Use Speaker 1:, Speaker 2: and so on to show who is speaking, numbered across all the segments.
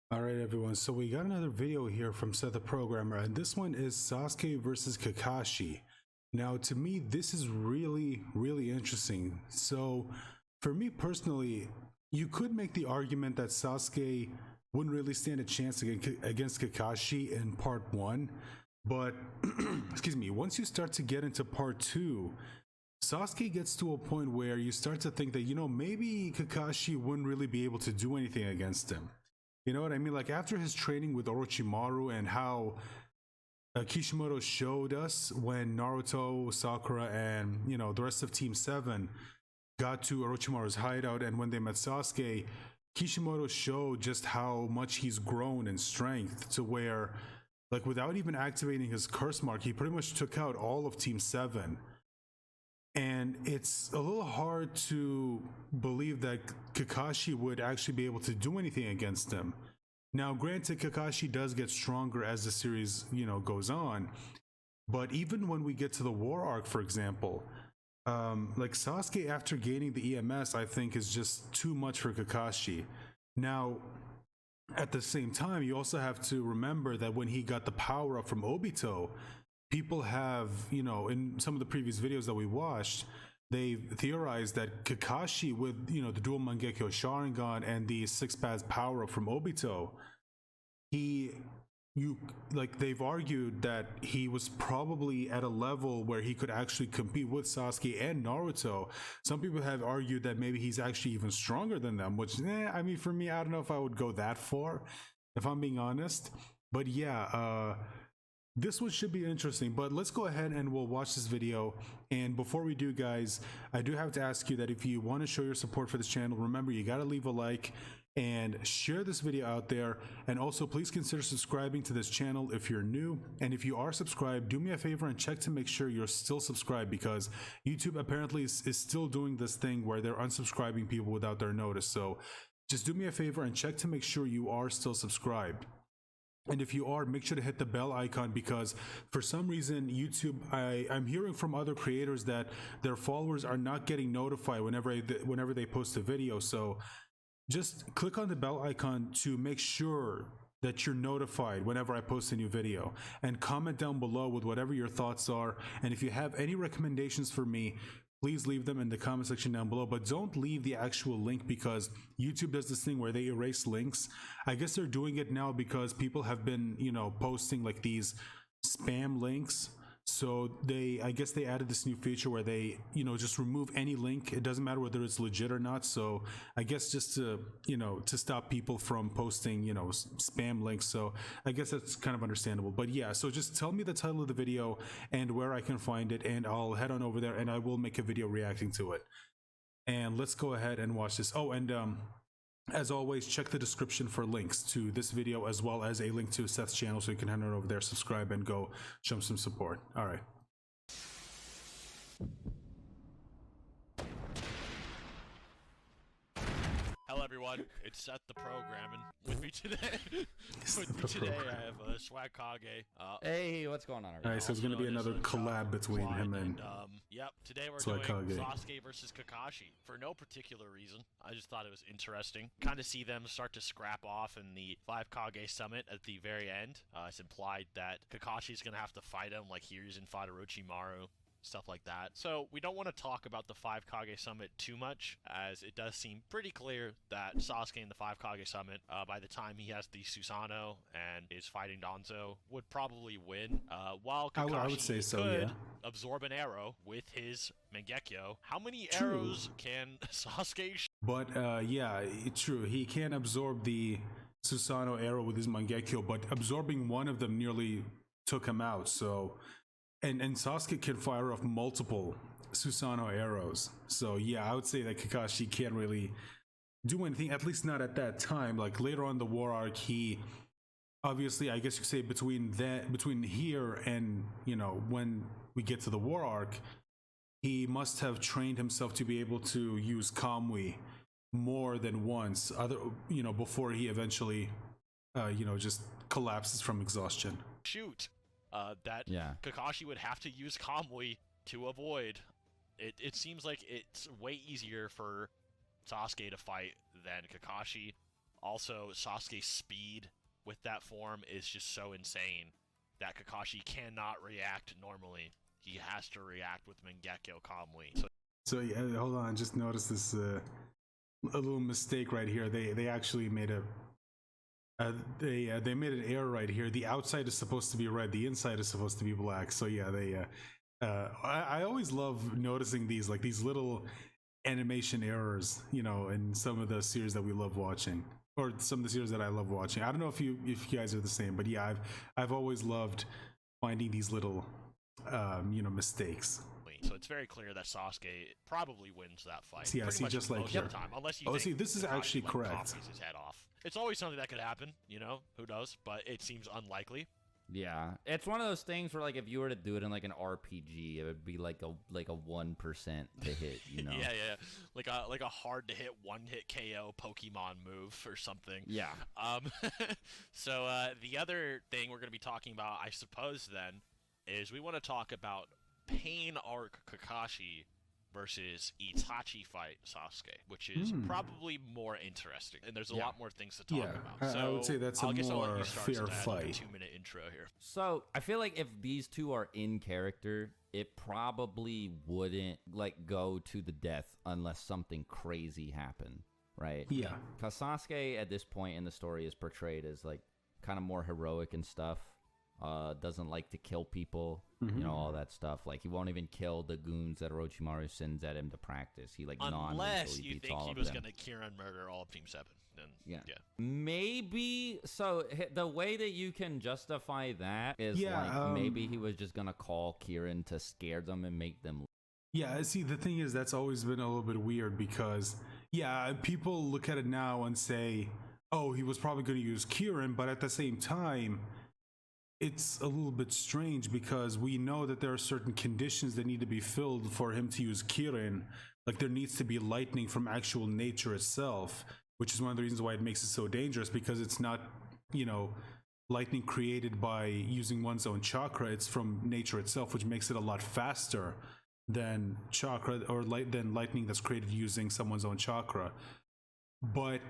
Speaker 1: All right, everyone. So we got another video here from Seth the Programmer, and this one is Sasuke versus Kakashi. Now, to me, this is really interesting. So, for me personally, you could make the argument that Sasuke wouldn't really stand a chance against Kakashi in part one, but excuse me, once you start to get into part two, Sasuke gets to a point where you start to think that, maybe Kakashi wouldn't really be able to do anything against him. You know what I mean? Like, after his training with Orochimaru and how Kishimoto showed us when Naruto, Sakura, and, the rest of Team 7 got to Orochimaru's hideout, and when they met Sasuke, Kishimoto showed just how much he's grown in strength to where, like, without even activating his curse mark, he pretty much took out all of Team 7. And it's a little hard to believe that Kakashi would actually be able to do anything against him. Now, granted, Kakashi does get stronger as the series, goes on. But even when we get to the war arc, for example, like Sasuke after gaining the EMS, I think is just too much for Kakashi. Now, at the same time, you also have to remember that when he got the power up from Obito, people have, in some of the previous videos that we watched, they theorized that Kakashi with, the dual Mangekyo Sharingan and the six paths power up from Obito, they've argued that he was probably at a level where he could actually compete with Sasuke and Naruto. Some people have argued that maybe he's actually even stronger than them, which, I mean, for me, I don't know if I would go that far, if I'm being honest. But yeah, this one should be interesting, but let's go ahead and we'll watch this video. And before we do, guys, I do have to ask you that if you want to show your support for this channel, remember, you got to leave a like and share this video out there. And also, please consider subscribing to this channel if you're new. And if you are subscribed, do me a favor and check to make sure you're still subscribed, because YouTube apparently is still doing this thing where they're unsubscribing people without their notice. So just do me a favor and check to make sure you are still subscribed. And if you are, make sure to hit the bell icon, because for some reason YouTube, I'm hearing from other creators that their followers are not getting notified whenever they post a video. So just click on the bell icon to make sure that you're notified whenever I post a new video, and comment down below with whatever your thoughts are. And if you have any recommendations for me, please leave them in the comment section down below, but don't leave the actual link, because YouTube does this thing where they erase links. I guess they're doing it now because people have been, posting like these spam links. So I guess they added this new feature where they, just remove any link. It doesn't matter whether it's legit or not. So I guess just to, to stop people from posting, spam links. So I guess that's kind of understandable. But yeah, so just tell me the title of the video and where I can find it, and I'll head on over there and I will make a video reacting to it. And let's go ahead and watch this. Oh, and as always, check the description for links to this video, as well as a link to Seth's channel, so you can head on over there, subscribe, and go show him some support. All right.
Speaker 2: Hello everyone, it's Seth the Programmer. With me today, I have Swag Kage.
Speaker 3: Hey, what's going on?
Speaker 1: Alright, so it's going to be another collab between him and
Speaker 2: yep, today we're
Speaker 1: Swag
Speaker 2: doing
Speaker 1: Kage.
Speaker 2: Sasuke versus Kakashi for no particular reason. I just thought it was interesting. Kind of see them start to scrap off in the 5 Kage summit at the very end. It's implied that Kakashi's going to have to fight him like Hiruzen fought Orochimaru. Stuff like that. So we don't want to talk about the 5 Kage Summit too much, as it does seem pretty clear that Sasuke in the 5 Kage Summit, by the time he has the Susanoo and is fighting Danzo, would probably win. While Kakashi
Speaker 1: I would say so,
Speaker 2: could
Speaker 1: yeah.
Speaker 2: absorb an arrow with his Mangekyo. How many
Speaker 1: True.
Speaker 2: arrows can Sasuke shoot?
Speaker 1: But yeah, it's true. He can't absorb the Susanoo arrow with his Mangekyo, but absorbing one of them nearly took him out. So and Sasuke can fire off multiple Susanoo arrows. So yeah, I would say that Kakashi can't really do anything, at least not at that time. Like later on in the war arc, he obviously, I guess you could say between here and, when we get to the war arc, he must have trained himself to be able to use Kamui more than once, before he eventually just collapses from exhaustion.
Speaker 2: Shoot. That
Speaker 3: Yeah.
Speaker 2: Kakashi would have to use Kamui to avoid. It seems like it's way easier for Sasuke to fight than Kakashi. Also, Sasuke's speed with that form is just so insane that Kakashi cannot react normally. He has to react with Mangekyo calmly.
Speaker 1: So yeah, hold on, just notice this a little mistake right here. They actually made they made an error right here. The outside is supposed to be red, the inside is supposed to be black. So yeah, I always love noticing these little animation errors, in some of the series that we love watching, or some of the series that I love watching. I don't know if you guys are the same, but yeah, I've always loved finding these little mistakes.
Speaker 2: So it's very clear that Sasuke probably wins that fight.
Speaker 1: Yeah, see, just like here.
Speaker 2: Time, unless you think
Speaker 1: this is
Speaker 2: Kakashi,
Speaker 1: actually correct.
Speaker 2: Copies his head off. It's always something that could happen, who knows? But it seems unlikely.
Speaker 3: Yeah, it's one of those things where, like, if you were to do it in like an RPG, it would be like a 1% to hit,
Speaker 2: yeah, like a hard to hit one-hit KO Pokemon move or something.
Speaker 3: Yeah.
Speaker 2: So the other thing we're gonna be talking about, I suppose, then, is we want to talk about Pain arc Kakashi versus Itachi fight Sasuke, which is probably more interesting, and there's a lot more things to talk about. So
Speaker 1: I would say that's a more fair fight.
Speaker 2: 2-minute intro here.
Speaker 3: So I feel like if these two are in character, it probably wouldn't go to the death unless something crazy happened, right?
Speaker 1: Yeah.
Speaker 3: Because Sasuke at this point in the story is portrayed as like kind of more heroic and stuff. Doesn't like to kill people, all that stuff. Like, he won't even kill the goons that Orochimaru sends at him to practice. He
Speaker 2: unless you think he was gonna Kirin murder all of Team 7, then yeah.
Speaker 3: Maybe. So the way that you can justify that is maybe he was just gonna call Kirin to scare them and make them.
Speaker 1: Yeah, see, the thing is, that's always been a little bit weird because people look at it now and say, oh, he was probably going to use Kirin, but at the same time, it's a little bit strange because we know that there are certain conditions that need to be filled for him to use Kirin. Like, there needs to be lightning from actual nature itself, which is one of the reasons why it makes it so dangerous, because it's not, lightning created by using one's own chakra. It's from nature itself, which makes it a lot faster than chakra or than lightning that's created using someone's own chakra. But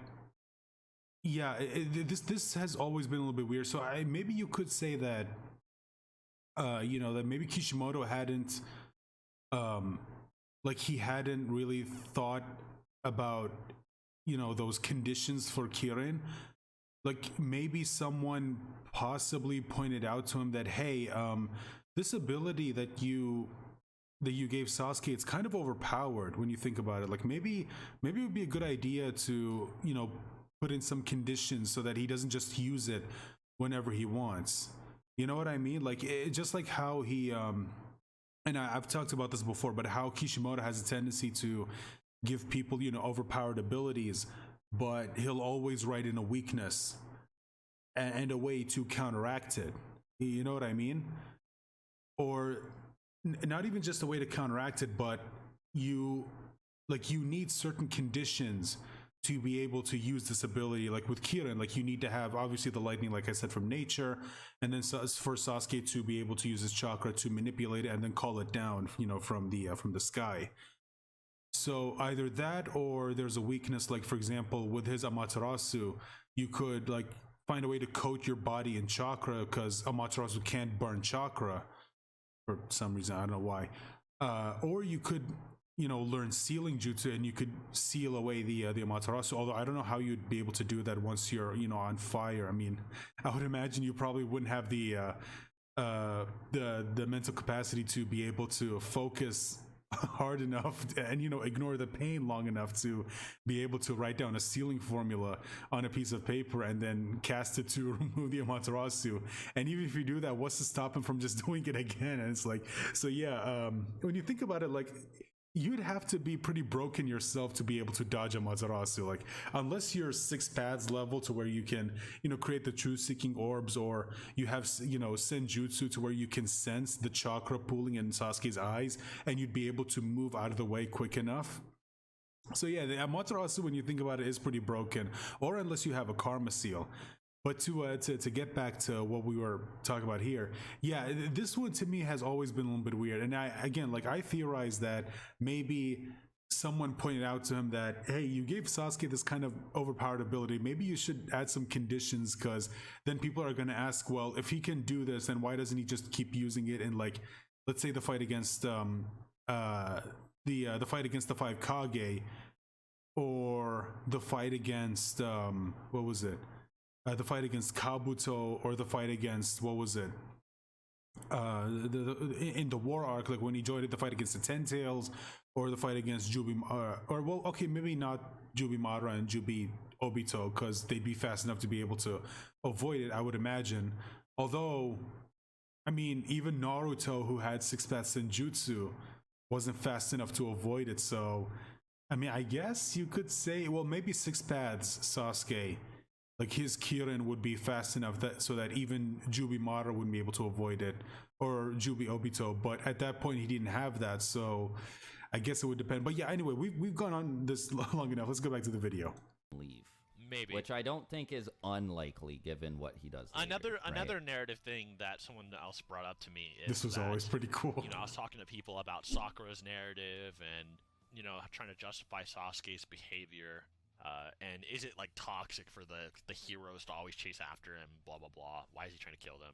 Speaker 1: yeah, this has always been a little bit weird. So maybe you could say that, that maybe Kishimoto hadn't, he hadn't really thought about, those conditions for Kirin. Like, maybe someone possibly pointed out to him that, hey, this ability that you gave Sasuke, it's kind of overpowered when you think about it. Like, maybe it would be a good idea to, put in some conditions so that he doesn't just use it whenever he wants. You know what I mean? Like, just like how he, and I've talked about this before, but how Kishimoto has a tendency to give people, overpowered abilities, but he'll always write in a weakness and a way to counteract it. You know what I mean? Or not even just a way to counteract it, but you need certain conditions to be able to use this ability. Like with Kirin, like, you need to have obviously the lightning, like I said, from nature, and then for Sasuke to be able to use his chakra to manipulate it and then call it down, from the sky. So either that, or there's a weakness, like for example with his Amaterasu, you could find a way to coat your body in chakra, because Amaterasu can't burn chakra for some reason, I don't know why. Or you could learn sealing jutsu, and you could seal away the Amaterasu, although I don't know how you'd be able to do that once you're on fire. I mean, I would imagine you probably wouldn't have the mental capacity to be able to focus hard enough and ignore the pain long enough to be able to write down a sealing formula on a piece of paper and then cast it to remove the Amaterasu. And even if you do that, what's to stop him from just doing it again? And it's like, so yeah, when you think about it, like, you'd have to be pretty broken yourself to be able to dodge a Amaterasu. Like, unless you're 6 paths level to where you can, create the truth seeking orbs, or you have, senjutsu to where you can sense the chakra pooling in Sasuke's eyes and you'd be able to move out of the way quick enough. So yeah, the Amaterasu, when you think about it, is pretty broken, or unless you have a karma seal. But to get back to what we were talking about here, yeah, this one to me has always been a little bit weird. And I theorize that maybe someone pointed out to him that, hey, you gave Sasuke this kind of overpowered ability. Maybe you should add some conditions, because then people are going to ask, well, if he can do this, then why doesn't he just keep using it in, like, let's say the fight against the fight against the five Kage, or the fight against what was it? The fight against Kabuto, or the fight against, what was it? In the war arc, like when he joined the fight against the Ten Tails, or the fight against Jubi, or well, okay, maybe not Jubi Madara and Jubi Obito, because they'd be fast enough to be able to avoid it, I would imagine. Although, I mean, even Naruto, who had six paths Senjutsu, wasn't fast enough to avoid it. So, I mean, I guess you could say, well, maybe six paths Sasuke, like his Kirin would be fast enough that so that even Jubi Madara wouldn't be able to avoid it, or Jubi Obito. But at that point, he didn't have that, so I guess it would depend. But yeah, anyway, we've gone on this long enough. Let's go back to the video.
Speaker 3: Leave.
Speaker 2: Maybe.
Speaker 3: Which I don't think is unlikely given what he does later,
Speaker 2: Another narrative thing that someone else brought up to me is
Speaker 1: this was always pretty cool.
Speaker 2: You know, I was talking to people about Sakura's narrative and, you know, trying to justify Sasuke's behavior. And is it like toxic for the heroes to always chase after him, blah blah blah, why is he trying to kill them?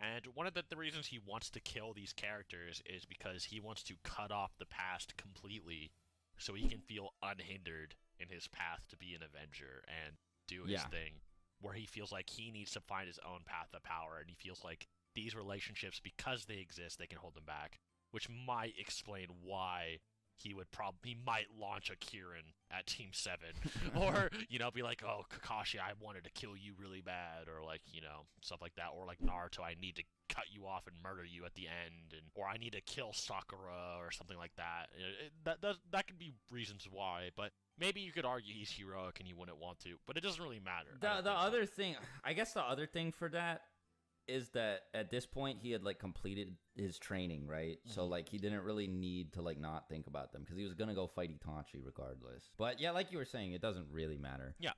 Speaker 2: And one of the reasons he wants to kill these characters is because he wants to cut off the past completely so he can feel unhindered in his path to be an Avenger and do his thing, where he feels like he needs to find his own path of power, and he feels like these relationships, because they exist, they can hold him back, which might explain why he might launch a Kirin at Team 7, or, you know, be like, oh, Kakashi, I wanted to kill you really bad, or like, you know, stuff like that, or like Naruto, I need to cut you off and murder you at the end, or I need to kill Sakura, or something like that. That could be reasons why, but maybe you could argue he's heroic and he wouldn't want to, but it doesn't really matter.
Speaker 3: The other thing, I guess the other thing for that is that at this point he had like completed his training, right? Mm-hmm. So like he didn't really need to like not think about them because he was gonna go fight Itachi regardless. But yeah, like you were saying, it doesn't really matter.
Speaker 2: Yeah.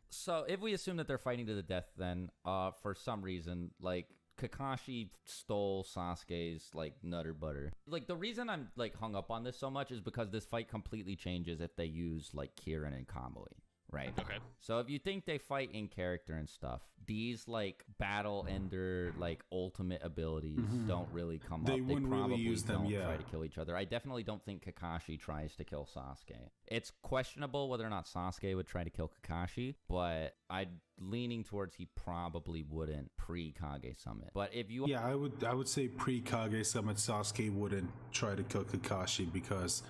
Speaker 3: So if we assume that they're fighting to the death, then for some reason, like Kakashi stole Sasuke's like nutter butter. Like the reason I'm like hung up on this so much is because this fight completely changes if they use like Kirin and Kamui. Right.
Speaker 2: Okay.
Speaker 3: So if you think they fight in character and stuff, these like battle ender like ultimate abilities don't really come up. They
Speaker 1: wouldn't
Speaker 3: probably
Speaker 1: really use them.
Speaker 3: Try to kill each other. I definitely don't think Kakashi tries to kill Sasuke. It's questionable whether or not Sasuke would try to kill Kakashi, but I'm leaning towards he probably wouldn't pre-Kage Summit. But if you
Speaker 1: I would say pre-Kage Summit Sasuke wouldn't try to kill Kakashi, because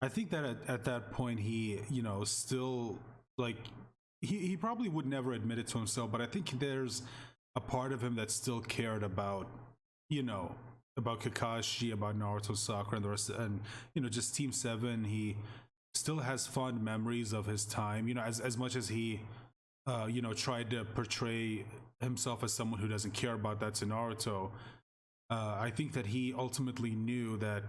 Speaker 1: I think that at that point he, you know, still like he probably would never admit it to himself, but I think there's a part of him that still cared about, you know, about Kakashi, about Naruto, Sakura, and the rest, and, you know, just Team 7. He still has fond memories of his time, you know, as much as he you know, tried to portray himself as someone who doesn't care about that to Naruto. I think that he ultimately knew that,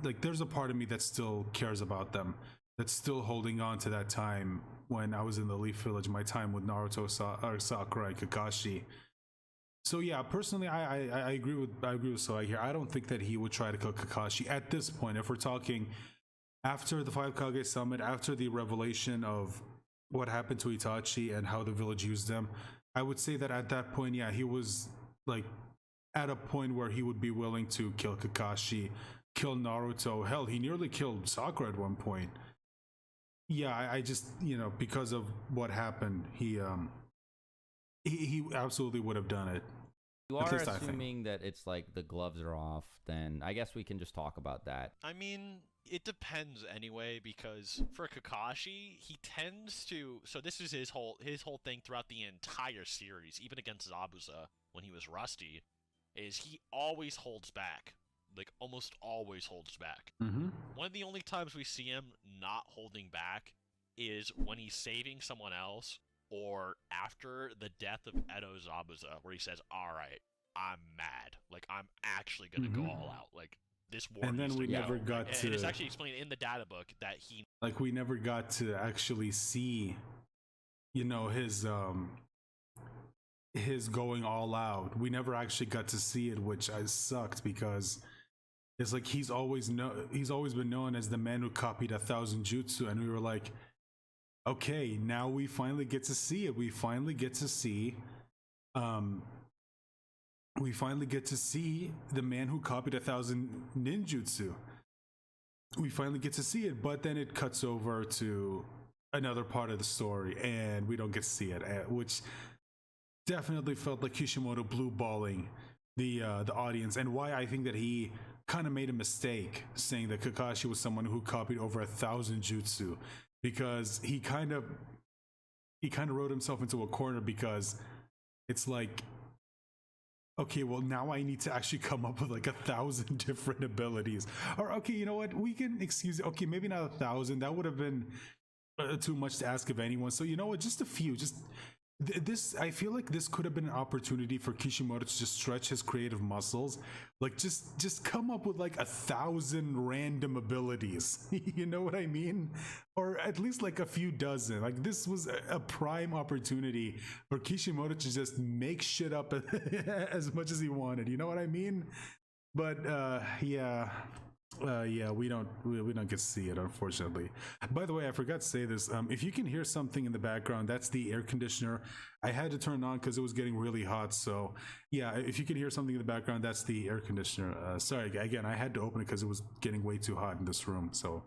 Speaker 1: like there's a part of me that still cares about them, that's still holding on to that time when I was in the Leaf Village, my time with Naruto, Sakura, and Kakashi. So yeah, personally, I agree with Soai here. I don't think that he would try to kill Kakashi at this point. If we're talking after the 5 Kage Summit, after the revelation of what happened to Itachi and how the village used them, I would say that at that point, yeah, he was like at a point where he would be willing to kill Kakashi, kill Naruto. Hell, he nearly killed Sakura at one point. Yeah, I just, you know, because of what happened, he absolutely would have done it.
Speaker 3: You are assuming that it's like the gloves are off, then I guess we can just talk about that.
Speaker 2: I mean, it depends anyway, because for Kakashi, he tends to, so this is his whole thing throughout the entire series, even against Zabuza when he was rusty, is he always holds back. Like, almost always holds back. One of the only times we see him not holding back is when he's saving someone else, or after the death of Edo Zabuza, where he says, alright, I'm mad. Like, I'm actually gonna go all out. Like, this war. And then we never got to... And it's actually explained in the data book that he...
Speaker 1: Like, we never got to actually see, you know, his going all out. We never actually got to see it, which I sucked, because It's like he's always been known as the man who copied 1,000 jutsu, and we were like, okay, now we finally get to see it. We finally get to see the man who copied 1,000 ninjutsu. We finally get to see it, but then it cuts over to another part of the story, and we don't get to see it, which definitely felt like Kishimoto blue balling the audience, and why I think that he kind of made a mistake saying that Kakashi was someone who copied over 1,000 jutsu, because he kind of wrote himself into a corner, because it's like, okay, well, now I need to actually come up with like 1,000 different abilities. Or, okay, you know what? We can excuse it. Okay, maybe not 1,000. That would have been too much to ask of anyone. So, you know what? Just a few. Just this. I feel like this could have been an opportunity for Kishimoto to just stretch his creative muscles. Like, just come up with like 1,000 random abilities. You know what I mean? Or at least like a few dozen. Like, this was a prime opportunity for Kishimoto to just make shit up as much as he wanted. You know what I mean? But yeah, we don't get to see it, unfortunately. By the way, I forgot to say this. If you can hear something in the background, that's the air conditioner. I had to turn it on because it was getting really hot. So yeah, if you can hear something in the background, that's the air conditioner. Sorry, again, I had to open it because it was getting way too hot in this room. So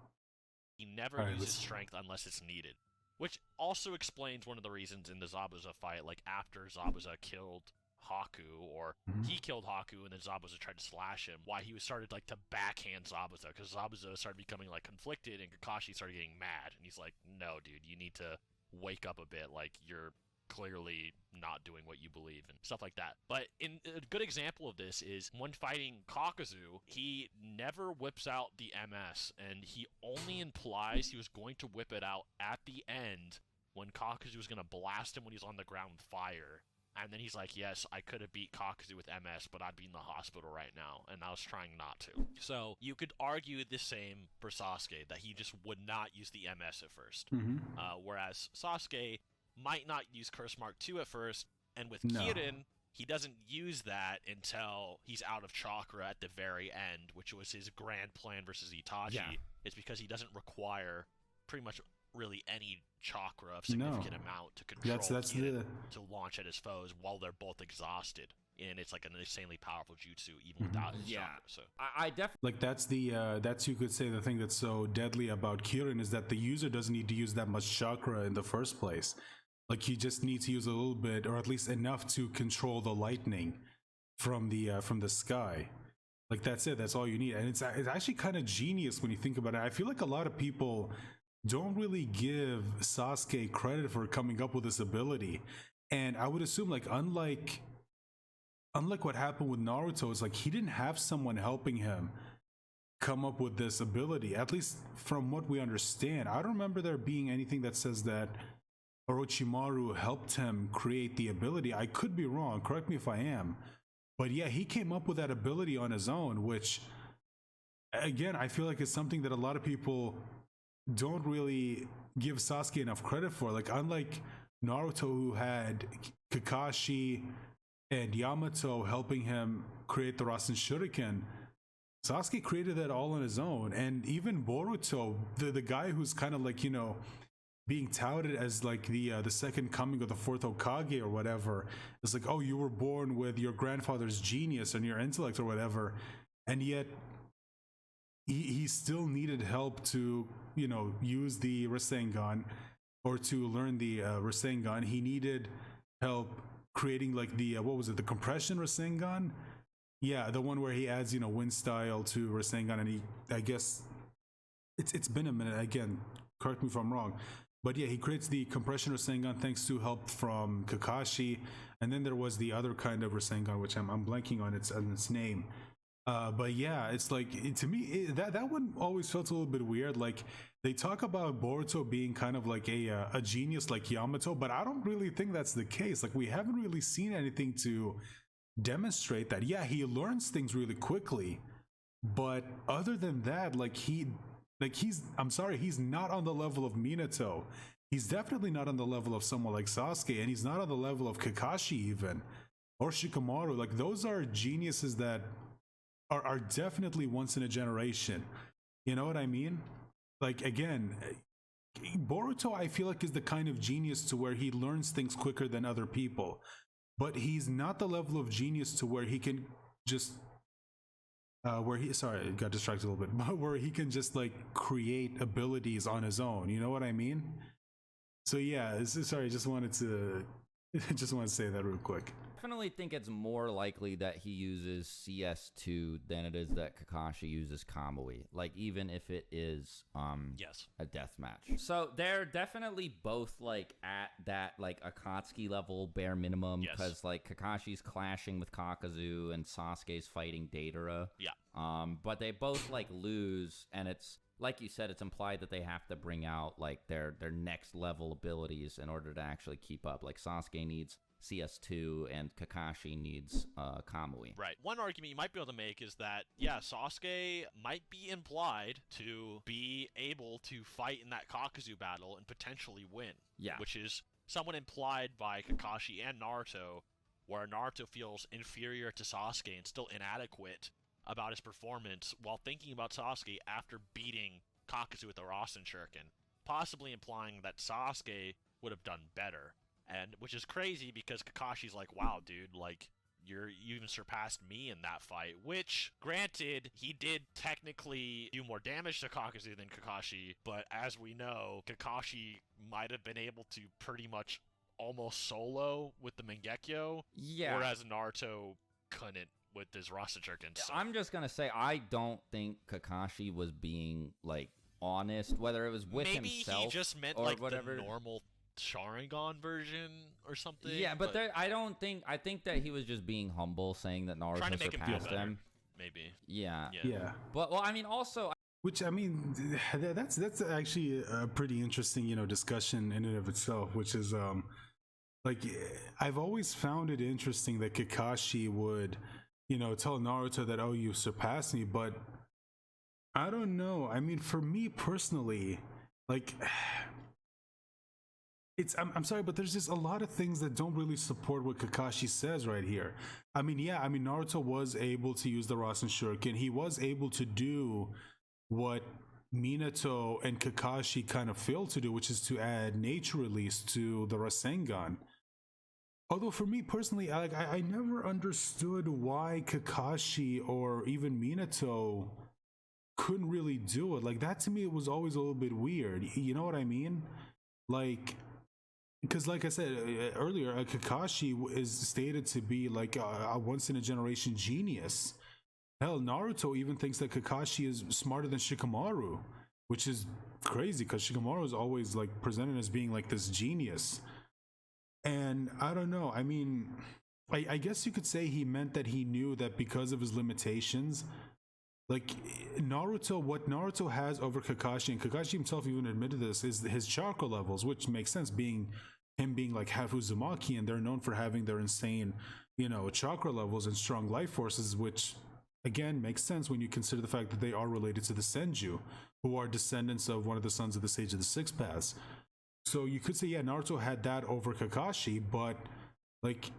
Speaker 2: he never uses strength unless it's needed, which also explains one of the reasons in the Zabuza fight, like after Zabuza killed Haku, or he killed Haku and then Zabuza tried to slash him, why he was started like to backhand Zabuza, because Zabuza started becoming like conflicted and Kakashi started getting mad, and he's like, no dude, you need to wake up a bit, like you're clearly not doing what you believe, and stuff like that. But in a good example of this is when fighting Kakuzu, he never whips out the MS, and he only implies he was going to whip it out at the end when Kakuzu was going to blast him when he's on the ground with fire. And then he's like, yes, I could have beat Kakuzu with MS, but I'd be in the hospital right now, and I was trying not to. So you could argue the same for Sasuke, that he just would not use the MS at first. Whereas Sasuke might not use Curse Mark 2 at first, and with Kirin, he doesn't use that until he's out of chakra at the very end, which was his grand plan versus Itachi. Yeah. It's because he doesn't require pretty much really any chakra of significant amount to control to launch at his foes while they're both exhausted, and it's like an insanely powerful jutsu even without his chakra. So
Speaker 3: I definitely
Speaker 1: like that's you could say the thing that's so deadly about Kirin is that the user doesn't need to use that much chakra in the first place. Like, he just needs to use a little bit, or at least enough, to control the lightning from the sky. Like, that's it. That's all you need, and it's actually kind of genius when you think about it. I feel like a lot of people don't really give Sasuke credit for coming up with this ability, and I would assume, like, unlike what happened with Naruto, is like he didn't have someone helping him come up with this ability, at least from what we understand. I don't remember there being anything that says that Orochimaru helped him create the ability. I could be wrong, correct me if I am, but yeah, he came up with that ability on his own, which again, I feel like it's something that a lot of people don't really give Sasuke enough credit for. Like, unlike Naruto, who had Kakashi and Yamato helping him create the Rasen Shuriken, Sasuke created that all on his own. And even Boruto, the guy who's kind of like, you know, being touted as like the second coming of the fourth Hokage or whatever, it's like, oh, you were born with your grandfather's genius and your intellect or whatever, and yet he still needed help to, you know, use the Rasengan or to learn the Rasengan. He needed help creating like the what was it, the compression Rasengan? Yeah, the one where he adds, you know, wind style to Rasengan, and I guess it's been a minute, again, correct me if I'm wrong, but yeah, he creates the compression Rasengan thanks to help from Kakashi, and then there was the other kind of Rasengan, which I'm blanking on its name. But yeah, it's like, to me, that one always felt a little bit weird. Like, they talk about Boruto being kind of like a genius like Yamato, but I don't really think that's the case. Like, we haven't really seen anything to demonstrate that. Yeah, he learns things really quickly, but other than that, I'm sorry, he's not on the level of Minato. He's definitely not on the level of someone like Sasuke, and he's not on the level of Kakashi even, or Shikamaru. Like, those are geniuses that are definitely once in a generation. You know what I mean? Like, again, Boruto, I feel like, is the kind of genius to where he learns things quicker than other people, but he's not the level of genius to where he can just sorry, I got distracted a little bit, but where he can just like create abilities on his own. You know what I mean? So yeah, sorry, I just wanted to say that real quick.
Speaker 3: Definitely think it's more likely that he uses CS2 than it is that Kakashi uses Kamui. Like, even if it is
Speaker 2: Yes.
Speaker 3: a death match. So they're definitely both like at that like Akatsuki level bare minimum,
Speaker 2: Yes.
Speaker 3: because like Kakashi's clashing with Kakazu and Sasuke's fighting Deidara.
Speaker 2: Yeah.
Speaker 3: But they both like lose, and it's like you said, it's implied that they have to bring out like their next level abilities in order to actually keep up. Like Sasuke needs CS2 and Kakashi needs Kamui.
Speaker 2: Right. One argument you might be able to make is that, yeah, Sasuke might be implied to be able to fight in that Kakazu battle and potentially win.
Speaker 3: Yeah.
Speaker 2: Which is somewhat implied by Kakashi and Naruto, where Naruto feels inferior to Sasuke and still inadequate about his performance while thinking about Sasuke after beating Kakazu with the Rasen Shuriken, possibly implying that Sasuke would have done better. And which is crazy because Kakashi's like, wow, dude, like, you even surpassed me in that fight. Which, granted, he did technically do more damage to Kakazu than Kakashi, but as we know, Kakashi might have been able to pretty much almost solo with the Mangekyo, whereas Naruto couldn't with his Rasen Shuriken. So.
Speaker 3: I'm just gonna say, I don't think Kakashi was being like honest, whether it was with himself.
Speaker 2: Maybe he just meant
Speaker 3: or
Speaker 2: like
Speaker 3: whatever.
Speaker 2: the normal Sharingan version or something.
Speaker 3: Yeah, but I think that he was just being humble, saying that Naruto
Speaker 2: trying to make him feel
Speaker 3: surpassed
Speaker 2: better.
Speaker 3: him.
Speaker 2: Maybe.
Speaker 1: Yeah.
Speaker 3: But well, I mean, also.
Speaker 1: Which, I mean, that's actually a pretty interesting, discussion in and of itself, which is like, I've always found it interesting that Kakashi would, tell Naruto that, oh, you surpassed me, but I don't know. I mean, for me personally, like, I'm sorry, but there's just a lot of things that don't really support what Kakashi says right here. I mean, yeah, Naruto was able to use the Rasen Shuriken. He was able to do what Minato and Kakashi kind of failed to do, which is to add nature release to the Rasengan. Although for me personally, I never understood why Kakashi or even Minato couldn't really do it. Like, that to me, it was always a little bit weird. You know what I mean? Like, because like I said earlier, Kakashi is stated to be like a once-in-a-generation genius. Hell, Naruto even thinks that Kakashi is smarter than Shikamaru, which is crazy because Shikamaru is always like presented as being like this genius. And I don't know, I mean, I guess you could say he meant that he knew that because of his limitations, like Naruto, what Naruto has over Kakashi, and Kakashi himself even admitted this, is his chakra levels, which makes sense, being like half Uzumaki, and they're known for having their insane, chakra levels and strong life forces, which again makes sense when you consider the fact that they are related to the Senju, who are descendants of one of the sons of the Sage of the Six Paths. So you could say, yeah, Naruto had that over Kakashi, but like,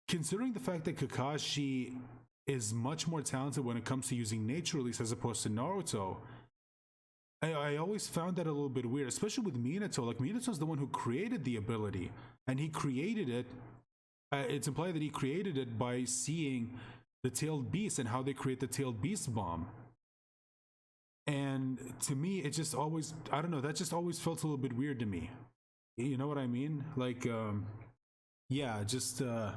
Speaker 1: considering the fact that Kakashi is much more talented when it comes to using nature release as opposed to Naruto, I always found that a little bit weird, especially with Minato. Like, Minato's the one who created the ability, and he created it. It's implied that he created it by seeing the tailed beast and how they create the tailed beast bomb. And to me, it just always, I don't know, that just always felt a little bit weird to me. You know what I mean? Like, yeah, just a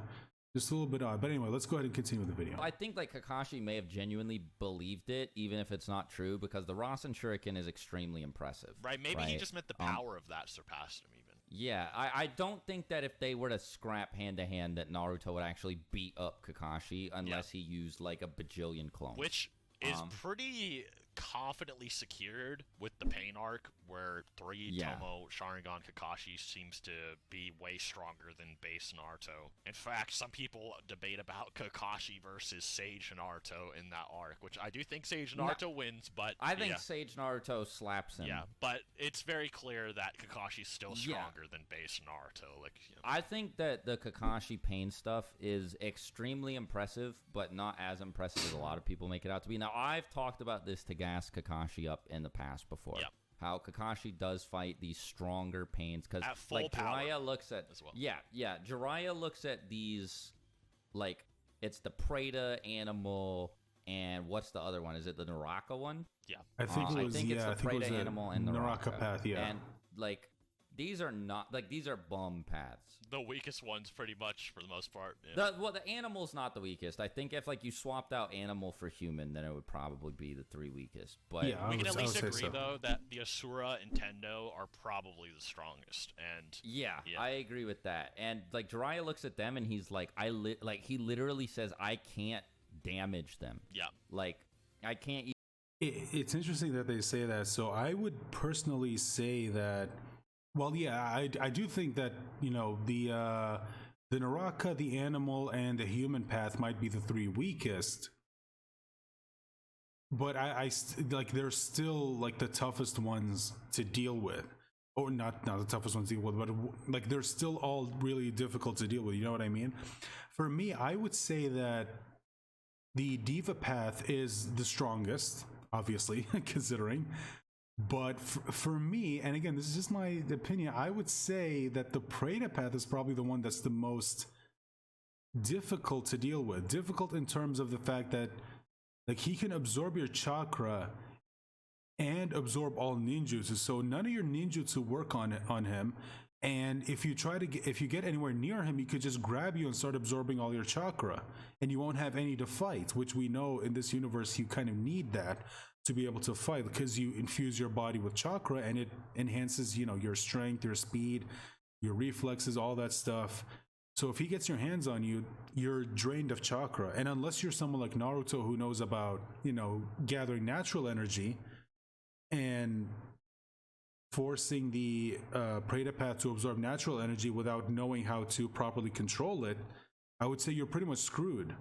Speaker 1: little bit odd. But anyway, let's go ahead and continue with the video.
Speaker 3: I think like Kakashi may have genuinely believed it, even if it's not true, because the Rasen Shuriken is extremely impressive.
Speaker 2: Right, maybe he just meant the power of that surpassed him even.
Speaker 3: Yeah, I don't think that if they were to scrap hand-to-hand that Naruto would actually beat up Kakashi unless he used like a bajillion clones.
Speaker 2: Which is pretty confidently secured with the Pain arc, where 3
Speaker 3: Yeah.
Speaker 2: Tomo Sharingan Kakashi seems to be way stronger than base Naruto. In fact, some people debate about Kakashi versus Sage Naruto in that arc, which I do think Sage Naruto wins, but
Speaker 3: I think
Speaker 2: yeah.
Speaker 3: Sage Naruto slaps him.
Speaker 2: Yeah, but it's very clear that Kakashi's still stronger than base Naruto. Like, you know.
Speaker 3: I think that the Kakashi Pain stuff is extremely impressive, but not as impressive as a lot of people make it out to be. Now, I've talked about this to gas Kakashi up in the past before.
Speaker 2: Yep.
Speaker 3: How Kakashi does fight these stronger pains, because
Speaker 2: At full
Speaker 3: like
Speaker 2: power
Speaker 3: Jiraiya looks at
Speaker 2: as well.
Speaker 3: Yeah, Jiraiya looks at these, like, it's the Preda animal, and what's the other one? Is it the Naraka one?
Speaker 2: Yeah.
Speaker 1: I think it was.
Speaker 3: it's the Preda
Speaker 1: the
Speaker 3: animal and
Speaker 1: Naraka path. Yeah.
Speaker 3: and like these are not like these are bum paths.
Speaker 2: The weakest ones, pretty much, for the most part. Yeah.
Speaker 3: The animal's not the weakest. I think if like you swapped out animal for human, then it would probably be the 3 weakest. But
Speaker 1: Yeah,
Speaker 2: we can at
Speaker 1: I would
Speaker 2: least
Speaker 1: say
Speaker 2: agree,
Speaker 1: so.
Speaker 2: though, that the Asura and Tendo are probably the strongest. And
Speaker 3: yeah,
Speaker 2: Yeah.
Speaker 3: I agree with that. And like Jiraiya looks at them and he's like, he literally says, I can't damage them.
Speaker 2: yeah,
Speaker 3: Like I can't.
Speaker 1: It's interesting that they say that. So I would personally say that. Well, yeah, I do think that, you know, the Naraka, the animal, and the human path might be the 3 weakest. But like they're still like the toughest ones to deal with, or not the toughest ones to deal with, but like they're still all really difficult to deal with. You know what I mean? For me, I would say that the Diva path is the strongest, obviously, considering. But for me, and again, this is just my opinion, I would say that the Preda path is probably the one that's the most difficult to deal with. Difficult in terms of the fact that, like, he can absorb your chakra and absorb all ninjutsu, so none of your ninjutsu work on him. And if you get anywhere near him, he could just grab you and start absorbing all your chakra, and you won't have any to fight. Which we know in this universe, you kind of need that to be able to fight, because you infuse your body with chakra, and it enhances, you know, your strength, your speed, your reflexes, all that stuff. So if he gets your hands on you, you're drained of chakra. And unless you're someone like Naruto who knows about, you know, gathering natural energy and forcing the Preda path to absorb natural energy without knowing how to properly control it, I would say you're pretty much screwed.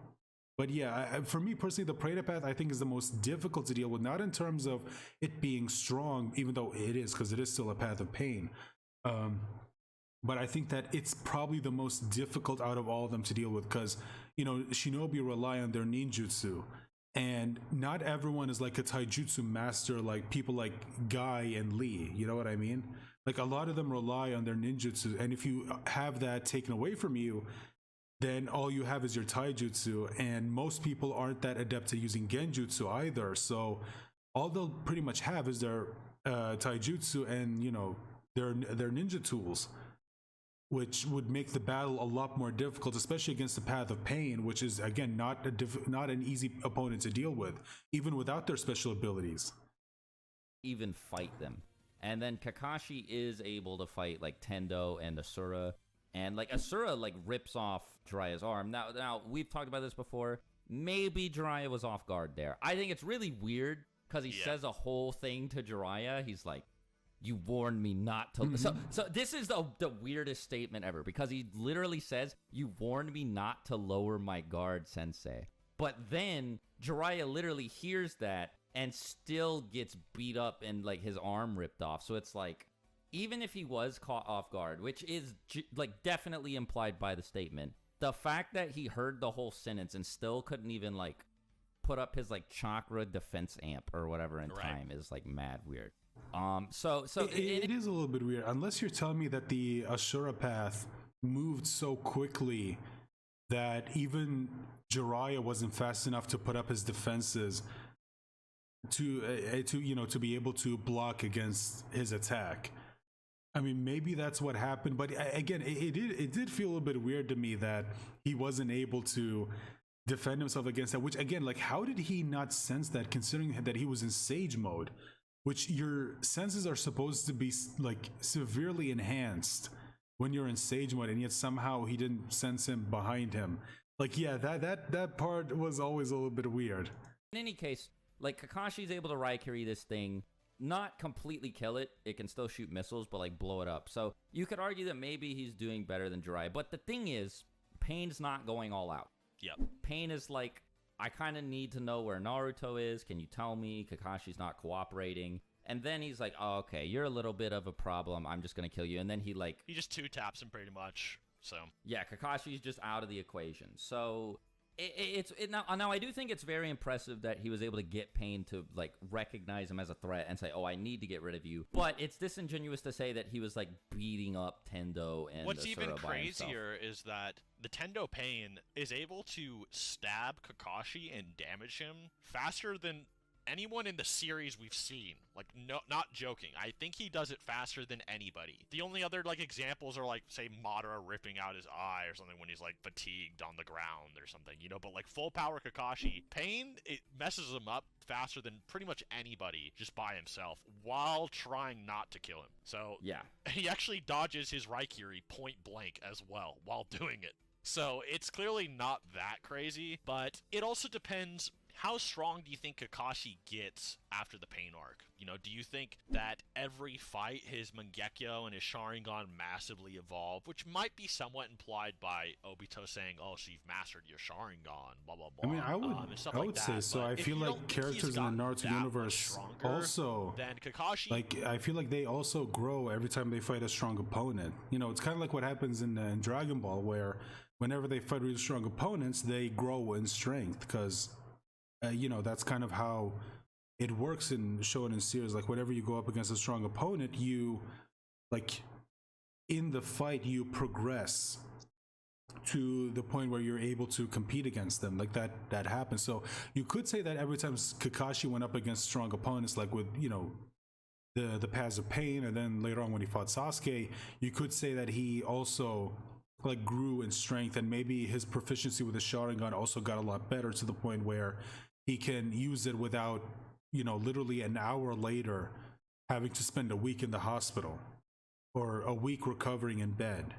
Speaker 1: But yeah, for me personally, the Preda path I think is the most difficult to deal with, not in terms of it being strong, even though it is, because it is still a path of pain. But I think that it's probably the most difficult out of all of them to deal with, because, you know, shinobi rely on their ninjutsu. And not everyone is like a taijutsu master, like people like Guy and Lee, you know what I mean? Like a lot of them rely on their ninjutsu, and if you have that taken away from you, then all you have is your taijutsu, and most people aren't that adept at using genjutsu either, so all they'll pretty much have is their taijutsu and, you know, their ninja tools, which would make the battle a lot more difficult, especially against the path of pain, which is, again, not an easy opponent to deal with, even without their special abilities.
Speaker 3: Even fight them. And then Kakashi is able to fight like Tendo and Asura, and like Asura like rips off Jiraiya's arm. Now we've talked about this before. Maybe Jiraiya was off guard there. I think it's really weird because he says a whole thing to Jiraiya. He's like, "You warned me not to." So this is the weirdest statement ever, because he literally says, "You warned me not to lower my guard, Sensei." But then Jiraiya literally hears that and still gets beat up and like his arm ripped off. So it's like, even if he was caught off guard, which is like definitely implied by the statement, the fact that he heard the whole sentence and still couldn't even like put up his like chakra defense amp or whatever in time is like mad weird. So
Speaker 1: it is a little bit weird, unless you're telling me that the Asura path moved so quickly that even Jiraiya wasn't fast enough to put up his defenses to be able to block against his attack. I mean, maybe that's what happened, but again, it did feel a little bit weird to me that he wasn't able to defend himself against that. Which, again, like, how did he not sense that, considering that he was in Sage mode, which your senses are supposed to be like severely enhanced when you're in Sage mode, and yet somehow he didn't sense him behind him. Like, yeah, that part was always a little bit weird.
Speaker 3: in any case, like Kakashi's able to Raikiri this thing, not completely kill it. It can still shoot missiles, but like blow it up. So you could argue that maybe he's doing better than Jiraiya. But the thing is, Pain's not going all out.
Speaker 2: Yep.
Speaker 3: Pain is like, I kind of need to know where Naruto is. Can you tell me? Kakashi's not cooperating. And then he's like, oh, okay, you're a little bit of a problem. I'm just going to kill you. And then he
Speaker 2: just two-taps him pretty much, so.
Speaker 3: Yeah, Kakashi's just out of the equation. So now I do think it's very impressive that he was able to get Pain to, like, recognize him as a threat and say, oh, I need to get rid of you. But it's disingenuous to say that he was, like, beating up Tendo and
Speaker 2: What's
Speaker 3: Asura
Speaker 2: even
Speaker 3: by himself.
Speaker 2: crazier is that the Tendo Pain is able to stab Kakashi and damage him faster than anyone in the series we've seen. Like, no, not joking. I think he does it faster than anybody. The only other, like, examples are, like, say, Madara ripping out his eye or something when he's, like, fatigued on the ground or something, you know? But, like, full power Kakashi, Pain, it messes him up faster than pretty much anybody just by himself while trying not to kill him. So,
Speaker 3: yeah,
Speaker 2: he actually dodges his Raikiri point blank as well while doing it. So, it's clearly not that crazy, but it also depends. How strong do you think Kakashi gets after the Pain arc? You know, do you think that every fight his Mangekyo and his Sharingan massively evolve, which might be somewhat implied by Obito saying, oh, so you've mastered your Sharingan, blah, blah, blah.
Speaker 1: I mean, I would say so. I feel like characters in the Naruto universe also,
Speaker 2: then Kakashi,
Speaker 1: like, I feel like they also grow every time they fight a strong opponent. You know, it's kind of like what happens in Dragon Ball, where whenever they fight really strong opponents, they grow in strength because you know, that's kind of how it works in Shonen series. Like, whenever you go up against a strong opponent, you, like, in the fight, you progress to the point where you're able to compete against them. Like, that happens. So you could say that every time Kakashi went up against strong opponents, like with, you know, the Paths of Pain, and then later on when he fought Sasuke, you could say that he also, like, grew in strength, and maybe his proficiency with the Sharingan also got a lot better to the point where he can use it without, you know, literally an hour later having to spend a week in the hospital or a week recovering in bed.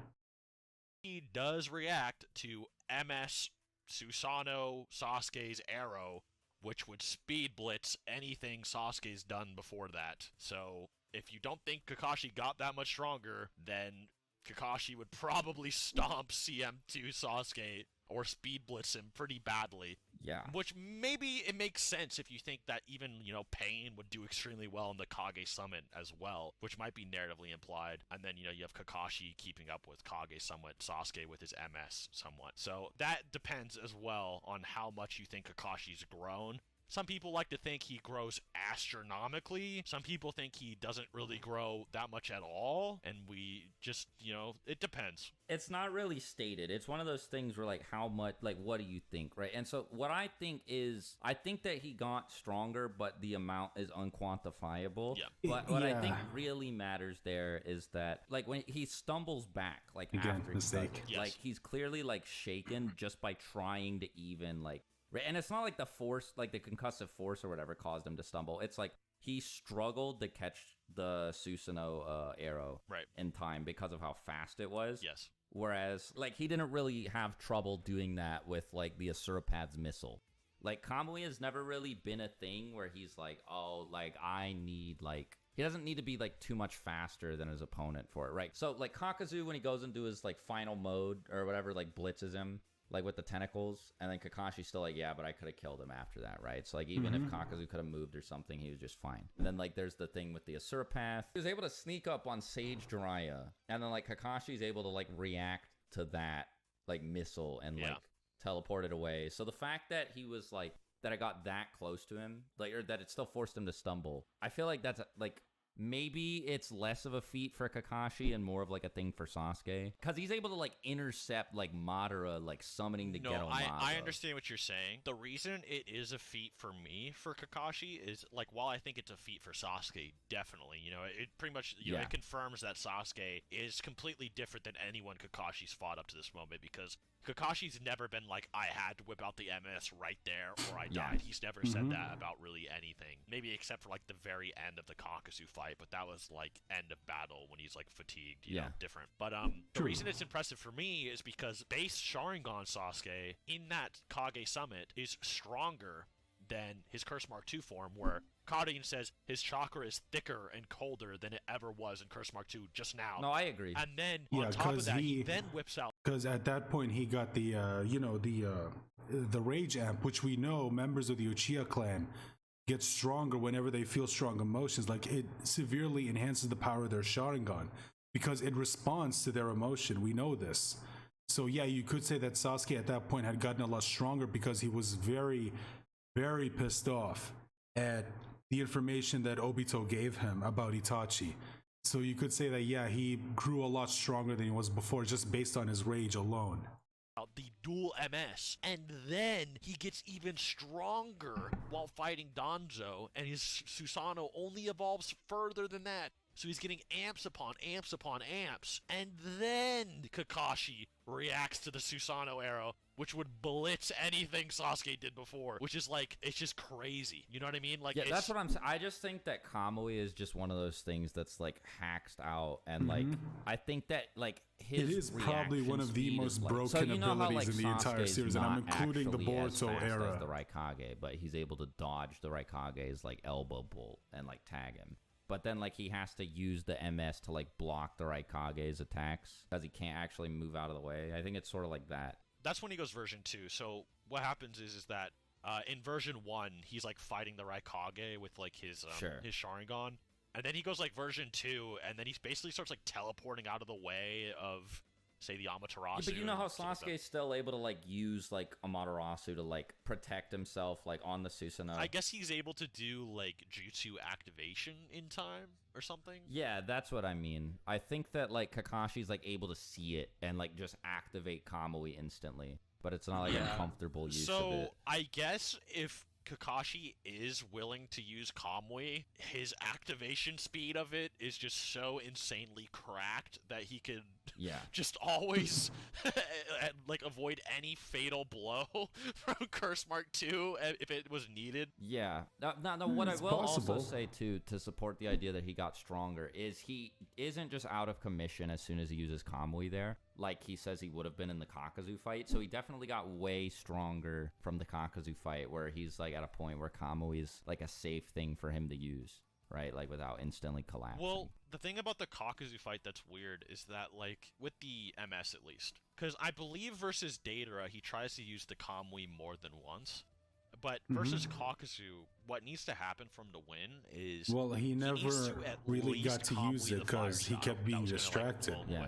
Speaker 2: He does react to MS Susanoo Sasuke's arrow, which would speed blitz anything Sasuke's done before that. So if you don't think Kakashi got that much stronger, then Kakashi would probably stomp CM2 Sasuke or speed blitz him pretty badly.
Speaker 3: Yeah.
Speaker 2: Which maybe it makes sense if you think that even, you know, Pain would do extremely well in the Kage Summit as well, which might be narratively implied. And then, you know, you have Kakashi keeping up with Kage Summit, Sasuke with his MS somewhat. So that depends as well on how much you think Kakashi's grown. Some people like to think he grows astronomically. Some people think he doesn't really grow that much at all. And we just, you know, it depends.
Speaker 3: It's not really stated. It's one of those things where, like, how much, like, what do you think, right? And so what I think is, I think that he got stronger, but the amount is unquantifiable.
Speaker 2: Yeah.
Speaker 3: But what I think really matters there is that, like, when he stumbles back, like,
Speaker 1: Again,
Speaker 3: after
Speaker 1: mistake.
Speaker 3: he does, like, he's clearly, like, shaken just by trying to even, like, and it's not like the force, like the concussive force or whatever caused him to stumble. It's like he struggled to catch the Susanoo arrow in time because of how fast it was.
Speaker 2: Yes.
Speaker 3: Whereas, like, he didn't really have trouble doing that with, like, the Asura Path's missile. Like, Kamui has never really been a thing where he's like, oh, like, I need, like... He doesn't need to be, like, too much faster than his opponent for it, right? So, like, Kakazu, when he goes into his, like, final mode or whatever, like, blitzes him, like, with the tentacles, and then Kakashi's still like, yeah, but I could have killed him after that, right? So, like, even if Kakazu could have moved or something, he was just fine. And then, like, there's the thing with the Asura Path. He was able to sneak up on Sage Jiraiya, and then, like, Kakashi's able to, like, react to that, like, missile and, like, teleport it away. So the fact that he was, like, that I got that close to him, like, or that it still forced him to stumble, I feel like that's, like... Maybe it's less of a feat for Kakashi and more of, like, a thing for Sasuke. Because he's able to, like, intercept, like, Madara, like, summoning to Geto Madara.
Speaker 2: I understand what you're saying. The reason it is a feat for me for Kakashi is, like, while I think it's a feat for Sasuke, definitely, you know, it pretty much, you know, it confirms that Sasuke is completely different than anyone Kakashi's fought up to this moment, because Kakashi's never been like, I had to whip out the MS right there or I died. He's never said that about really anything. Maybe except for, like, the very end of the Kakasu fight, but that was, like, end of battle when he's, like, fatigued, you know, different. But the reason it's impressive for me is because base Sharingan Sasuke in that Kage Summit is stronger than his Curse Mark II form, where Karin says his chakra is thicker and colder than it ever was in Curse Mark II just now.
Speaker 3: No, I agree.
Speaker 2: And then on top of that, he then whips out.
Speaker 1: Because at that point he got the the Rage Amp, which we know members of the Uchiha clan get stronger whenever they feel strong emotions. Like, it severely enhances the power of their Sharingan because it responds to their emotion. We know this. So yeah, you could say that Sasuke at that point had gotten a lot stronger because he was very, very pissed off at the information that Obito gave him about Itachi. So you could say that, yeah, he grew a lot stronger than he was before just based on his rage alone.
Speaker 2: The dual MS, and then he gets even stronger while fighting Danzo, and his Susanoo only evolves further than that. So he's getting amps upon amps upon amps, and then Kakashi reacts to the Susanoo arrow, which would blitz anything Sasuke did before, which is like, it's just crazy. You know what I mean? Like,
Speaker 3: yeah, that's what I'm saying. I just think that Kamui is just one of those things that's like hacked out, and like I think that like his
Speaker 1: it is probably one of the most broken
Speaker 3: so you know
Speaker 1: abilities
Speaker 3: how, like,
Speaker 1: in the entire
Speaker 3: Sasuke's
Speaker 1: series, and I'm including the
Speaker 3: actually as
Speaker 1: Boruto
Speaker 3: fast
Speaker 1: era.
Speaker 3: as the Raikage, but he's able to dodge the Raikage's like elbow bolt and like tag him. But then, like, he has to use the MS to, like, block the Raikage's attacks because he can't actually move out of the way. I think it's sort of like that.
Speaker 2: That's when he goes version 2. So what happens is that in version 1, he's, like, fighting the Raikage with, like, his Sharingan. And then he goes, like, version 2, and then he basically starts, like, teleporting out of the way of, say, the Amaterasu.
Speaker 3: Yeah, but you know how Sasuke's still able to, like, use, like, Amaterasu to, like, protect himself, like, on the Susanoo?
Speaker 2: I guess he's able to do, like, jutsu activation in time or something?
Speaker 3: Yeah, that's what I mean. I think that, like, Kakashi's, like, able to see it and, like, just activate Kamui instantly. But it's not, like, a comfortable use of it.
Speaker 2: So, I guess if Kakashi is willing to use Kamui, his activation speed of it is just so insanely cracked that he could just always like avoid any fatal blow from Curse Mark II if it was needed.
Speaker 3: Yeah. Now what I will also say too, to support the idea that he got stronger, is he isn't just out of commission as soon as he uses Kamui there, like he says he would have been in the Kakazu fight. So he definitely got way stronger from the Kakazu fight, where he's like at a point where Kamui is like a safe thing for him to use, right? Like without instantly collapsing.
Speaker 2: Well, the thing about the Kakazu fight that's weird is that, like, with the MS at least, because I believe versus Deidara, he tries to use the Kamui more than once. But versus Kakazu, what needs to happen for him to win is...
Speaker 1: Well, he never really got to use it because he kept being distracted.
Speaker 3: Yeah.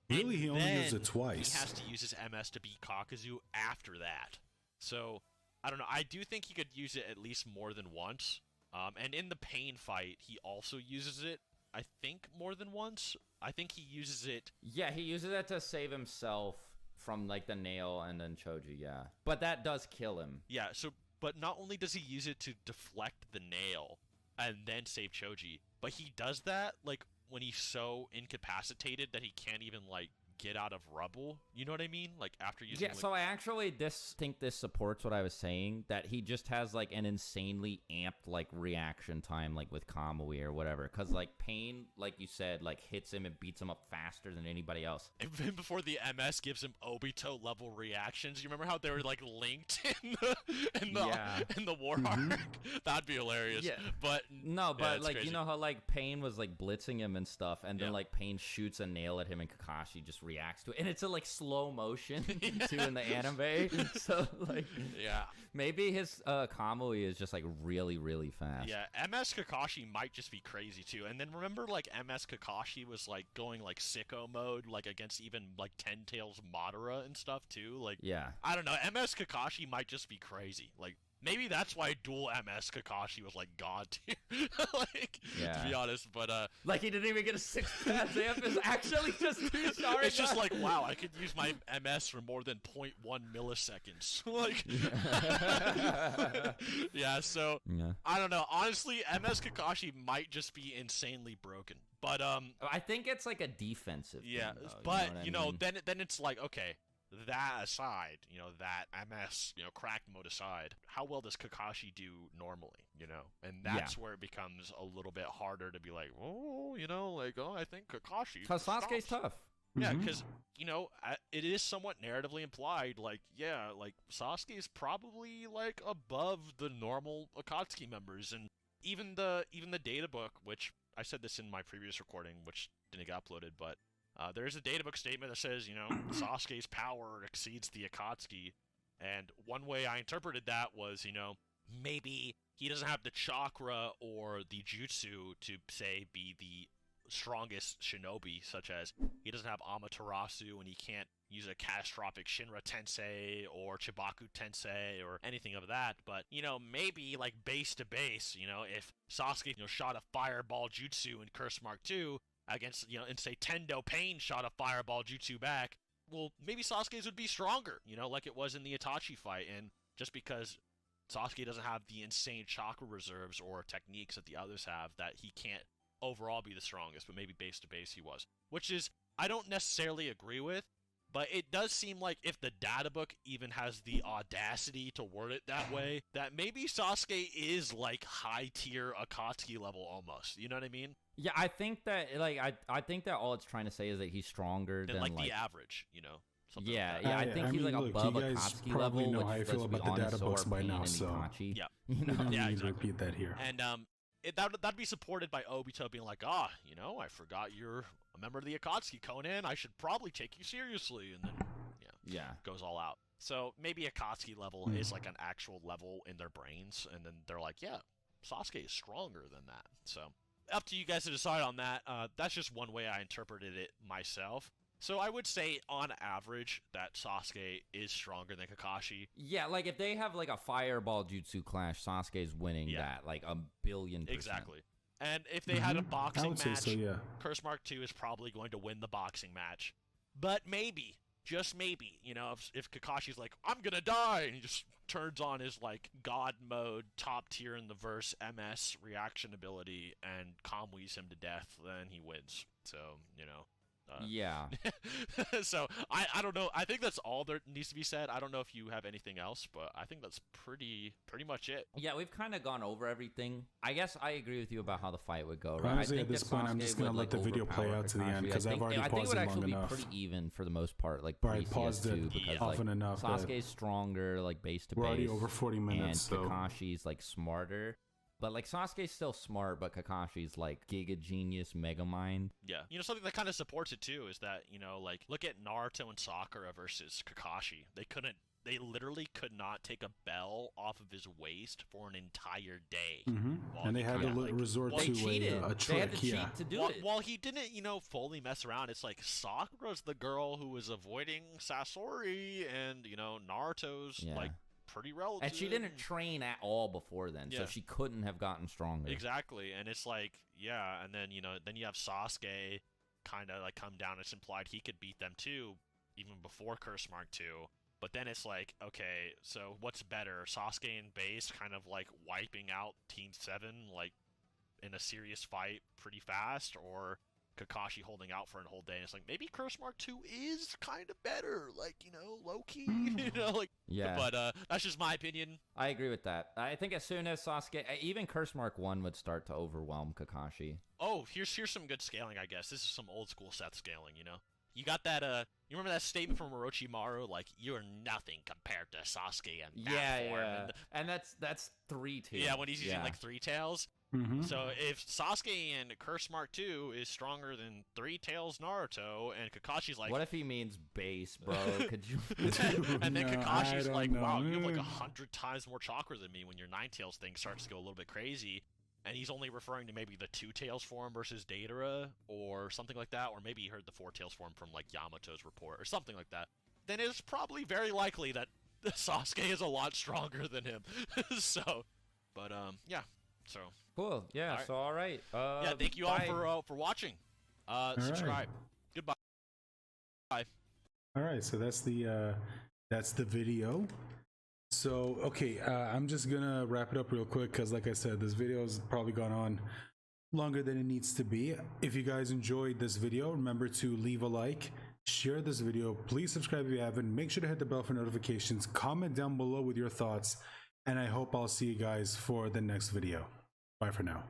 Speaker 1: Really, he only used it twice.
Speaker 2: He has to use his MS to beat Kakazu after that. So, I don't know. I do think he could use it at least more than once. And in the Pain fight, he also uses it, I think, more than once. I think he uses it...
Speaker 3: Yeah, he uses it to save himself from, like, the nail and then Choji, yeah. But that does kill him.
Speaker 2: Yeah, so... But not only does he use it to deflect the nail and then save Choji, but he does that, like, when he's so incapacitated that he can't even, like, get out of rubble. You know what I mean? Like, after using...
Speaker 3: Yeah, so I actually think this supports what I was saying, that he just has, like, an insanely amped, like, reaction time, like, with Kamui or whatever. Because, like, Pain, like you said, like, hits him and beats him up faster than anybody else.
Speaker 2: Even before the MS gives him Obito-level reactions, you remember how they were, like, linked in the War Arc? That'd be hilarious. Yeah. But...
Speaker 3: No, but,
Speaker 2: yeah,
Speaker 3: like,
Speaker 2: crazy.
Speaker 3: You know how, like, Pain was, like, blitzing him and stuff, and then, like, Pain shoots a nail at him and Kakashi just reacts to it, and it's a like slow motion too in the anime. So like,
Speaker 2: yeah,
Speaker 3: maybe his Kamui is just like really fast.
Speaker 2: Yeah, MS Kakashi might just be crazy too. And then remember, like, MS Kakashi was like going like sicko mode, like against even like Ten Tails Madara and stuff too. Like,
Speaker 3: yeah,
Speaker 2: I don't know. MS Kakashi might just be crazy. Like, maybe that's why dual MS Kakashi was like god tier. Like, to be honest, but
Speaker 3: like he didn't even get a 6-pass amp. Is actually just Sharingan.
Speaker 2: It's just like, wow, I could use my MS for more than 0.1 milliseconds. Like, yeah. So I don't know. Honestly, MS Kakashi might just be insanely broken. But
Speaker 3: I think it's like a defensive.
Speaker 2: Yeah,
Speaker 3: thing,
Speaker 2: but
Speaker 3: you know
Speaker 2: then it's like, okay. That aside, you know, that MS, you know, cracked mode aside, how well does Kakashi do normally, you know? And that's where it becomes a little bit harder to be like, oh, you know, like, oh, I think Kakashi...
Speaker 3: Because Sasuke's tough.
Speaker 2: Yeah, because it is somewhat narratively implied. Like, yeah, like Sasuke is probably like above the normal Akatsuki members, and even the data book, which I said this in my previous recording, which didn't get uploaded, but there is a data book statement that says, Sasuke's power exceeds the Akatsuki, and one way I interpreted that was, maybe he doesn't have the chakra or the jutsu to, say, be the strongest shinobi, such as he doesn't have Amaterasu and he can't use a catastrophic Shinra Tensei or Chibaku Tensei or anything of that, but, maybe, like, base to base, if Sasuke, shot a fireball jutsu in Curse Mark II against, and say Tendo Pain shot a fireball jutsu back, well, maybe Sasuke's would be stronger, like it was in the Itachi fight, and just because Sasuke doesn't have the insane chakra reserves or techniques that the others have, that he can't overall be the strongest, but maybe base to base he was. Which is, I don't necessarily agree with, but it does seem like if the data book even has the audacity to word it that way, that maybe Sasuke is like high tier Akatsuki level almost. You know what I mean?
Speaker 3: Yeah, I think that I think that all it's trying to say is that he's stronger than
Speaker 2: like the average, something
Speaker 3: Yeah,
Speaker 2: like that.
Speaker 3: yeah, I think he's like above
Speaker 1: you guys
Speaker 3: Akatsuki
Speaker 1: probably
Speaker 3: level.
Speaker 1: know how I
Speaker 3: which,
Speaker 1: feel
Speaker 3: let's be
Speaker 1: about the
Speaker 3: honest,
Speaker 1: data books
Speaker 3: so are
Speaker 1: by
Speaker 3: Pain
Speaker 1: now,
Speaker 3: and
Speaker 1: so
Speaker 3: Itachi.
Speaker 2: Yeah.
Speaker 1: We don't
Speaker 2: Yeah,
Speaker 1: need to
Speaker 2: exactly.
Speaker 1: repeat that here.
Speaker 2: And that'd be supported by Obito being like, I forgot you're a member of the Akatsuki, Conan. I should probably take you seriously, and then goes all out. So maybe Akatsuki level is like an actual level in their brains, and then they're like, yeah, Sasuke is stronger than that. So up to you guys to decide on that. That's just one way I interpreted it myself. So I would say, on average, that Sasuke is stronger than Kakashi.
Speaker 3: Yeah, like if they have like a fireball jutsu clash, Sasuke's winning that like 1,000,000,000%.
Speaker 2: Exactly. And if they had a boxing match,
Speaker 1: so, yeah.
Speaker 2: Curse Mark II is probably going to win the boxing match. But maybe, just maybe, if Kakashi's like, I'm gonna die, and he just turns on his like god mode, top tier in the verse MS reaction ability, and Kamwe's him to death, then he wins. So,
Speaker 3: yeah.
Speaker 2: So I don't know. I think that's all there needs to be said. I don't know if you have anything else, but I think that's pretty much it.
Speaker 3: Yeah, we've kind of gone over everything. I guess I agree with you about how the fight would go. Right?
Speaker 1: Honestly,
Speaker 3: I
Speaker 1: at
Speaker 3: think
Speaker 1: this point, I'm just gonna let the video play out to the end because I've already
Speaker 3: I think it
Speaker 1: paused
Speaker 3: would
Speaker 1: it long
Speaker 3: actually
Speaker 1: enough.
Speaker 3: be pretty even for the most part. Like
Speaker 1: But I paused it
Speaker 3: because
Speaker 1: often enough.
Speaker 3: Sasuke's stronger, like base to base.
Speaker 1: We're already over 40 minutes,
Speaker 3: and
Speaker 1: so
Speaker 3: Kakashi's like smarter. But like Sasuke's still smart, but Kakashi's like giga genius mega mind.
Speaker 2: Yeah. Something that kind of supports it too is that, like look at Naruto and Sakura versus Kakashi. They literally could not take a bell off of his waist for an entire day.
Speaker 1: And they had to resort to a trick.
Speaker 3: They had to cheat to do it.
Speaker 2: While he didn't, fully mess around, it's like Sakura's the girl who was avoiding Sasori, and Naruto's like pretty relative.
Speaker 3: And she didn't train at all before then, so she couldn't have gotten stronger.
Speaker 2: Exactly. And it's like, and then, then you have Sasuke kind of like come down. It's implied he could beat them too, even before Curse Mark II. But then it's like, okay, so what's better? Sasuke and base kind of like wiping out Team 7 like in a serious fight pretty fast, or Kakashi holding out for a whole day? And it's like, maybe Curse Mark II is kind of better, like, low-key,
Speaker 3: Yeah.
Speaker 2: But that's just my opinion.
Speaker 3: I agree with that. I think as soon as Sasuke, even Curse Mark 1 would start to overwhelm Kakashi.
Speaker 2: Oh, here's some good scaling, I guess. This is some old-school Seth scaling, You got that, you remember that statement from Orochimaru, like, you're nothing compared to Sasuke and that form.
Speaker 3: Yeah. And that's 3 tails.
Speaker 2: Yeah, when he's using, like, 3 tails. So if Sasuke and Curse Mark II is stronger than 3 Tails Naruto, and Kakashi's like...
Speaker 3: What if he means base, bro? Could you...
Speaker 2: and then Kakashi's like,
Speaker 1: know.
Speaker 2: wow, you have like 100 times more chakra than me when your 9 Tails thing starts to go a little bit crazy. And he's only referring to maybe the 2 Tails form versus Deidara, or something like that, or maybe he heard the 4 Tails form from like Yamato's report, or something like that. Then it's probably very likely that Sasuke is a lot stronger than him. So, but yeah. So
Speaker 3: Cool. Yeah.
Speaker 2: All right.
Speaker 3: So all right.
Speaker 2: Yeah. Thank you all for watching. Subscribe.
Speaker 1: Right.
Speaker 2: Goodbye. Bye.
Speaker 1: All right, so that's the video. So okay, I'm just gonna wrap it up real quick because, like I said, this video has probably gone on longer than it needs to be. If you guys enjoyed this video, remember to leave a like, share this video, please subscribe if you haven't, make sure to hit the bell for notifications, comment down below with your thoughts, and I hope I'll see you guys for the next video. Bye for now.